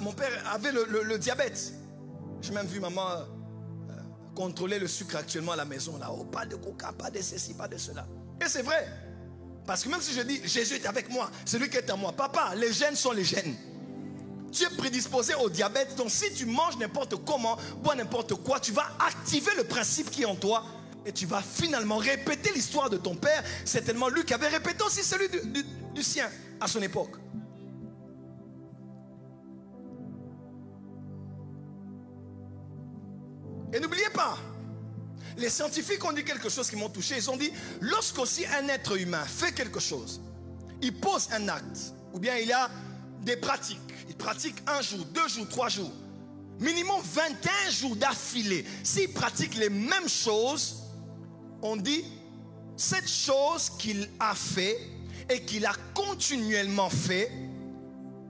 mon père avait le diabète. J'ai même vu maman contrôler le sucre actuellement à la maison. Là. Oh, pas de coca, pas de ceci, pas de cela. Et c'est vrai. Parce que même si je dis Jésus est avec moi, c'est lui qui est en moi. Papa, les gènes sont les gènes. Tu es prédisposé au diabète. Donc si tu manges n'importe comment, bois n'importe quoi, tu vas activer le principe qui est en toi. Et tu vas finalement répéter l'histoire de ton père. Certainement Luc avait répété aussi celui du sien à son époque. Et n'oubliez pas, les scientifiques ont dit quelque chose qui m'ont touché. Ils ont dit, lorsqu'aussi un être humain fait quelque chose, il pose un acte, ou bien il y a des pratiques. Il pratique 1 jour, 2 jours, 3 jours. Minimum 21 jours d'affilée. S'il pratique les mêmes choses, on dit, cette chose qu'il a fait et qu'il a continuellement fait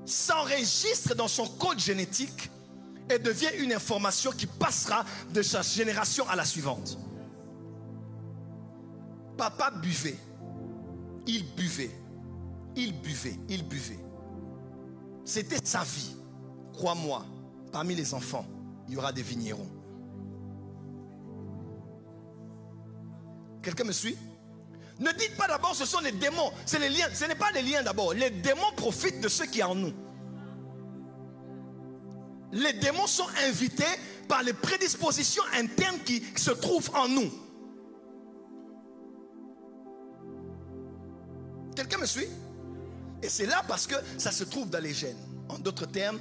s'enregistre dans son code génétique et devient une information qui passera de sa génération à la suivante. Papa buvait. Il buvait. Il buvait. Il buvait. C'était sa vie. Crois-moi, parmi les enfants, il y aura des vignerons. Quelqu'un me suit? Ne dites pas d'abord ce sont les démons. C'est les liens. Ce n'est pas les liens d'abord. Les démons profitent de ce qui est en nous. Les démons sont invités par les prédispositions internes qui se trouvent en nous. Quelqu'un me suit? Et c'est là parce que ça se trouve dans les gènes. En d'autres termes,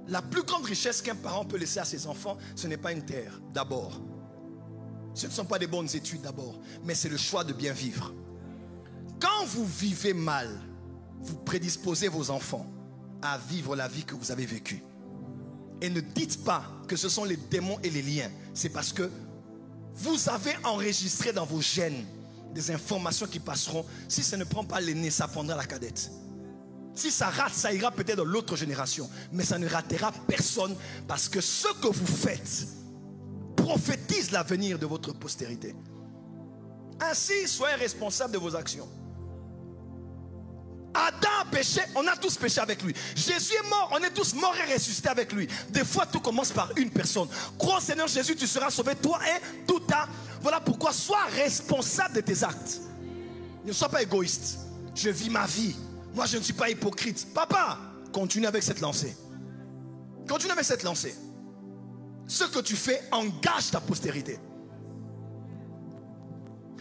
la plus grande richesse qu'un parent peut laisser à ses enfants, ce n'est pas une terre, d'abord. Ce ne sont pas des bonnes études d'abord, mais c'est le choix de bien vivre. Quand vous vivez mal, vous prédisposez vos enfants à vivre la vie que vous avez vécue. Et ne dites pas que ce sont les démons et les liens. C'est parce que vous avez enregistré dans vos gènes des informations qui passeront. Si ça ne prend pas l'aîné, ça prendra la cadette. Si ça rate, ça ira peut-être dans l'autre génération. Mais ça ne ratera personne parce que ce que vous faites prophétise l'avenir de votre postérité. Ainsi, soyez responsable de vos actions. Adam a péché, on a tous péché avec lui. Jésus est mort, on est tous morts et ressuscités avec lui. Des fois, tout commence par une personne. Crois au Seigneur Jésus, tu seras sauvé, toi et tout ta... Voilà pourquoi, sois responsable de tes actes. Ne sois pas égoïste. Je vis ma vie. Moi, je ne suis pas hypocrite. Papa, continue avec cette lancée. Continue avec cette lancée. Ce que tu fais engage ta postérité.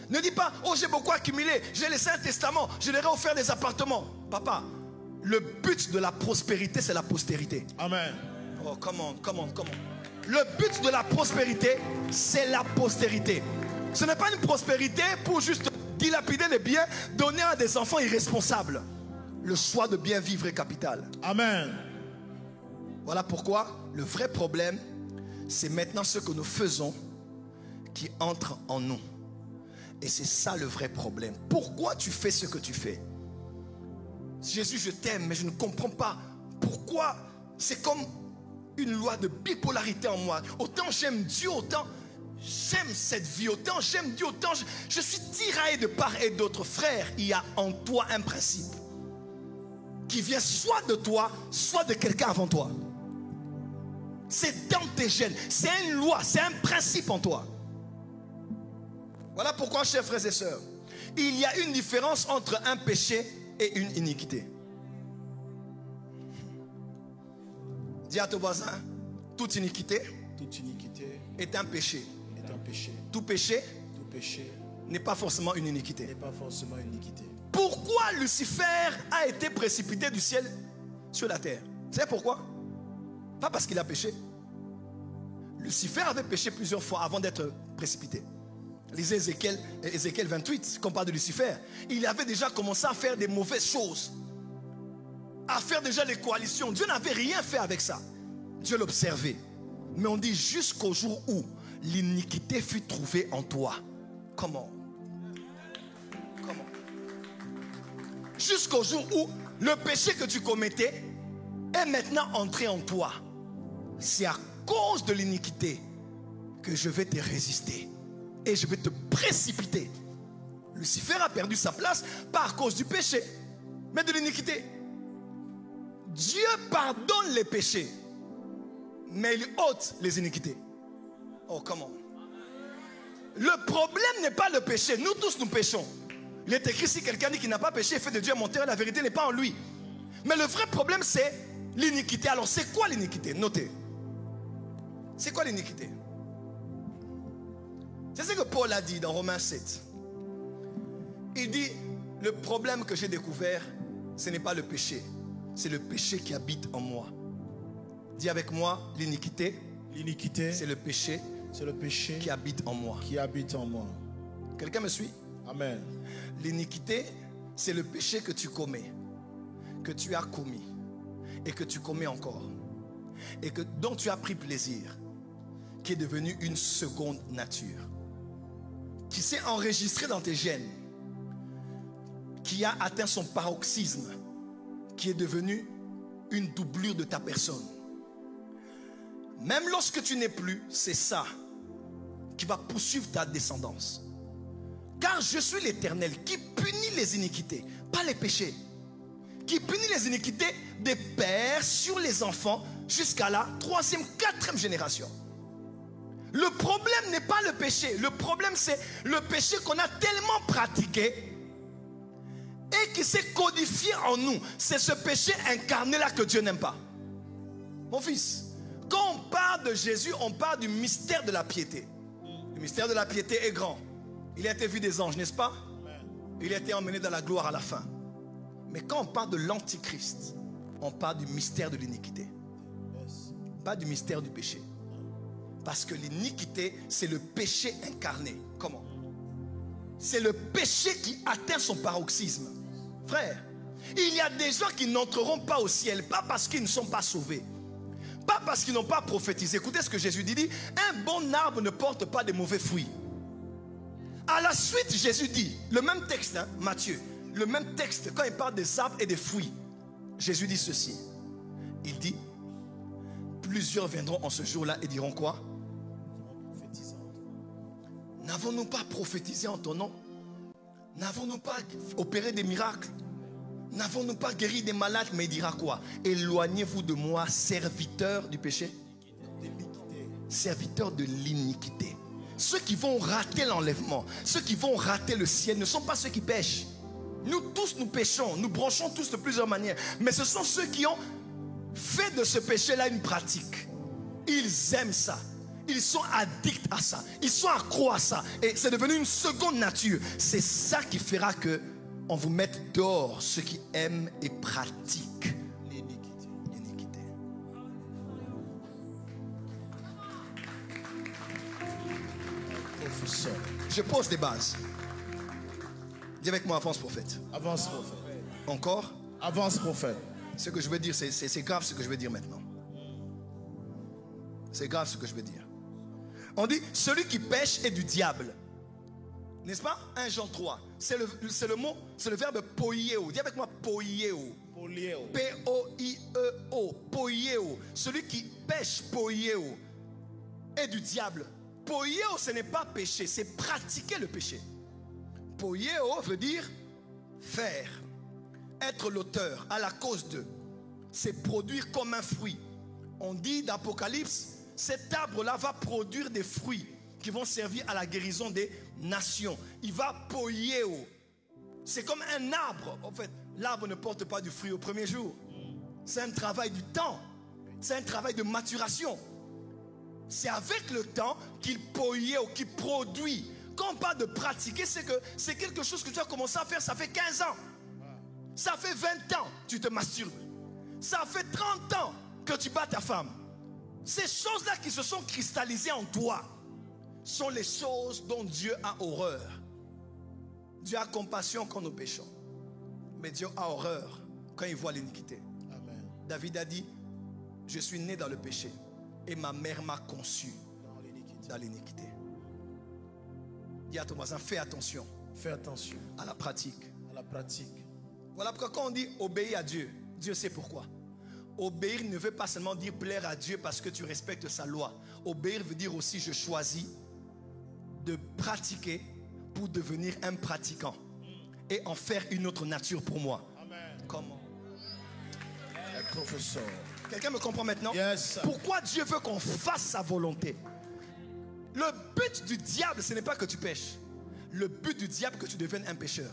Ne dis pas, oh j'ai beaucoup accumulé, j'ai laissé un testament, je leur ai offert des appartements. Papa, le but de la prospérité, c'est la postérité. Amen. Oh, come on. Le but de la prospérité, c'est la postérité. Ce n'est pas une prospérité pour juste dilapider les biens, donner à des enfants irresponsables. Le choix de bien vivre est capital. Amen. Voilà pourquoi le vrai problème, c'est maintenant ce que nous faisons qui entre en nous. Et c'est ça le vrai problème. Pourquoi tu fais ce que tu fais? Jésus, je t'aime, mais je ne comprends pas pourquoi. C'est comme une loi de bipolarité en moi. Autant j'aime Dieu, autant j'aime cette vie. Autant j'aime Dieu, autant je suis tiraillé de part et d'autre. Frère, il y a en toi un principe qui vient soit de toi, soit de quelqu'un avant toi. C'est dans tes gènes. C'est une loi, c'est un principe en toi. Voilà pourquoi, chers frères et sœurs, il y a une différence entre un péché et une iniquité. Dis à ton voisin, toute iniquité est un péché. Tout péché n'est pas forcément une iniquité. Pourquoi Lucifer a été précipité du ciel sur la terre? Vous savez pourquoi? Pas parce qu'il a péché. Lucifer avait péché plusieurs fois avant d'être précipité. Lisez Ézéchiel 28, qu'on parle de Lucifer. Il avait déjà commencé à faire des mauvaises choses, à faire déjà des coalitions. Dieu n'avait rien fait avec ça. Dieu l'observait. Mais on dit jusqu'au jour où l'iniquité fut trouvée en toi. Comment? Jusqu'au jour où le péché que tu commettais est maintenant entré en toi. C'est à cause de l'iniquité que je vais te résister. Et je vais te précipiter. Lucifer a perdu sa place pas à cause du péché, mais de l'iniquité. Dieu pardonne les péchés, mais il ôte les iniquités. Oh, comment? Le problème n'est pas le péché. Nous tous, nous péchons. Il est écrit, si quelqu'un dit qu'il n'a pas péché, il fait de Dieu un menteur, la vérité n'est pas en lui. Mais le vrai problème, c'est l'iniquité. Alors, c'est quoi l'iniquité? Notez. C'est quoi l'iniquité? C'est ce que Paul a dit dans Romains 7. Il dit, le problème que j'ai découvert, ce n'est pas le péché. C'est le péché qui habite en moi. Dis avec moi, l'iniquité. L'iniquité, c'est le péché. C'est le péché qui habite en moi. Qui habite en moi. Quelqu'un me suit? Amen. L'iniquité, c'est le péché que tu commets, que tu as commis et que tu commets encore, et que dont tu as pris plaisir, qui est devenu une seconde nature, qui s'est enregistré dans tes gènes, qui a atteint son paroxysme, qui est devenu une doublure de ta personne. Même lorsque tu n'es plus, c'est ça qui va poursuivre ta descendance. Car je suis l'Éternel qui punit les iniquités, pas les péchés. Qui punit les iniquités des pères sur les enfants jusqu'à la 3e, 4e génération. Le problème n'est pas le péché. Le problème, c'est le péché qu'on a tellement pratiqué et qui s'est codifié en nous. C'est ce péché incarné là que Dieu n'aime pas. Mon fils, quand on parle de Jésus, on parle du mystère de la piété. Le mystère de la piété est grand. Il a été vu des anges, n'est-ce pas? Il a été emmené dans la gloire à la fin. Mais quand on parle de l'antichrist, on parle du mystère de l'iniquité. Pas du mystère du péché. Parce que l'iniquité, c'est le péché incarné. Comment? C'est le péché qui atteint son paroxysme. Frère, il y a des gens qui n'entreront pas au ciel, pas parce qu'ils ne sont pas sauvés, pas parce qu'ils n'ont pas prophétisé. Écoutez ce que Jésus dit, un bon arbre ne porte pas de mauvais fruits. À la suite, Jésus dit, le même texte, hein, Matthieu, le même texte, quand il parle des arbres et des fruits, Jésus dit ceci. Il dit, plusieurs viendront en ce jour-là et diront quoi? N'avons-nous pas prophétisé en ton nom? N'avons-nous pas opéré des miracles? N'avons-nous pas guéri des malades? Mais il dira quoi? Éloignez-vous de moi, serviteurs du péché. Serviteurs de l'iniquité. Ceux qui vont rater l'enlèvement, ceux qui vont rater le ciel ne sont pas ceux qui pêchent. Nous tous, nous péchons, nous branchons tous de plusieurs manières. Mais ce sont ceux qui ont fait de ce péché-là une pratique. Ils aiment ça. Ils sont addicts à ça. Ils sont accros à ça. Et c'est devenu une seconde nature. C'est ça qui fera que on vous mette dehors ceux qui aiment et pratiquent l'iniquité. Je pose des bases. Dis avec moi, avance prophète. Avance prophète. Encore? Avance prophète. Ce que je veux dire, c'est grave ce que je veux dire maintenant. C'est grave ce que je veux dire. On dit, celui qui pêche est du diable. N'est-ce pas? 1 Jean 3. C'est le mot, c'est le verbe poieo. Dis avec moi, poieo. P-O-I-E-O. Poieo. Celui qui pêche, poieo, est du diable. Poieo, ce n'est pas pécher, c'est pratiquer le péché. Poieo veut dire faire, être l'auteur, à la cause de. C'est produire comme un fruit. On dit d'Apocalypse, cet arbre-là va produire des fruits qui vont servir à la guérison des nations. Il va poieo. C'est comme un arbre. En fait, l'arbre ne porte pas du fruit au premier jour. C'est un travail du temps. C'est un travail de maturation. C'est avec le temps qu'il poieo, qu'il produit. Quand on parle de pratiquer, c'est que c'est quelque chose que tu as commencé à faire, ça fait 15 ans. Ça fait 20 ans que tu te masturbes. Ça fait 30 ans que tu bats ta femme. Ces choses-là qui se sont cristallisées en toi sont les choses dont Dieu a horreur. Dieu a compassion quand nous péchons. Mais Dieu a horreur quand il voit l'iniquité. David a dit, je suis né dans le péché et ma mère m'a conçu dans l'iniquité. Dis à ton voisin, fais attention. Fais attention à la pratique. À la pratique. Voilà pourquoi quand on dit obéir à Dieu, Dieu sait pourquoi. Obéir ne veut pas seulement dire plaire à Dieu parce que tu respectes sa loi. Obéir veut dire aussi je choisis de pratiquer pour devenir un pratiquant et en faire une autre nature pour moi. Amen. Comment? professeur. Quelqu'un me comprend maintenant? Yes. Pourquoi Dieu veut qu'on fasse sa volonté? Le but du diable, ce n'est pas que tu pêches. Le but du diable, que tu deviennes un pécheur.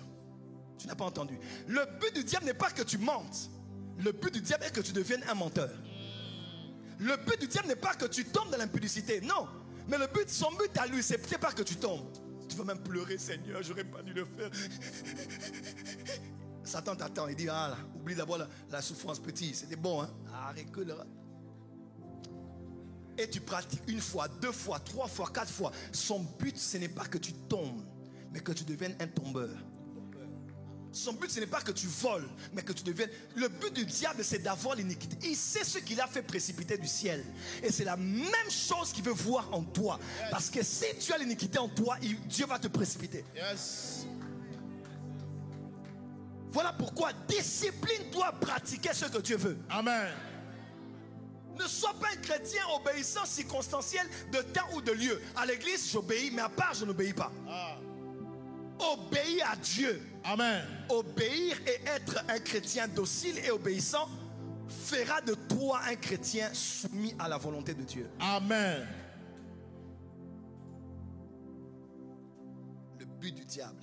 Tu n'as pas entendu. Le but du diable n'est pas que tu mentes. Le but du diable est que tu deviennes un menteur. Le but du diable n'est pas que tu tombes dans l'impudicité. Non. Mais le but, son but à lui, c'est peut-être pas que tu tombes. Tu vas même pleurer, Seigneur, j'aurais pas dû le faire. Satan t'attend, il dit, ah là, oublie d'abord la souffrance petit, c'était bon, hein. Arrête que le... Et tu pratiques une fois, 2 fois, 3 fois, 4 fois. Son but, ce n'est pas que tu tombes, mais que tu deviennes un tombeur. Son but, ce n'est pas que tu voles, mais que tu deviennes... Le but du diable, c'est d'avoir l'iniquité. Il sait ce qu'il a fait précipiter du ciel. Et c'est la même chose qu'il veut voir en toi. Yes. Parce que si tu as l'iniquité en toi, Dieu va te précipiter. Yes. Voilà pourquoi discipline-toi à pratiquer ce que Dieu veut. Amen. Ne sois pas un chrétien obéissant circonstanciel de temps ou de lieu. À l'église, j'obéis, mais à part, je n'obéis pas. Obéis à Dieu. Amen. Obéir et être un chrétien docile et obéissant fera de toi un chrétien soumis à la volonté de Dieu. Amen. Le but du diable,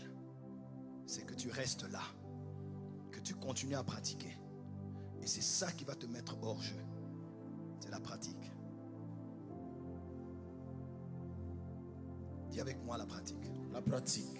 c'est que tu restes là, que tu continues à pratiquer. Et c'est ça qui va te mettre hors jeu. C'est la pratique. Dis avec moi la pratique. La pratique.